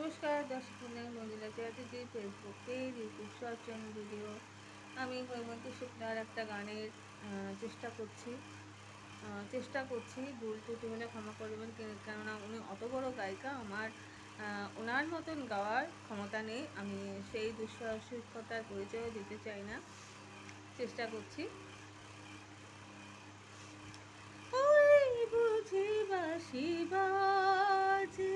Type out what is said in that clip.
নমস্কার দর্শক বন্ধুরা, Chatterjee Facebook page, YouTube short channel video. আমি হৈমন্তী শুক্লার একটা গানের চেষ্টা করছি। ভুল ত্রুটি হলে ক্ষমা করবেন, কেননা উনি অত বড় গায়িকা, আমার ওনার মতন গাওয়ার ক্ষমতা নেই। আমি সেই দুঃসাহসিকতার পরিচয় দিতে চাই না, চেষ্টা করছি। ওই বুঝি বাঁশি বাজে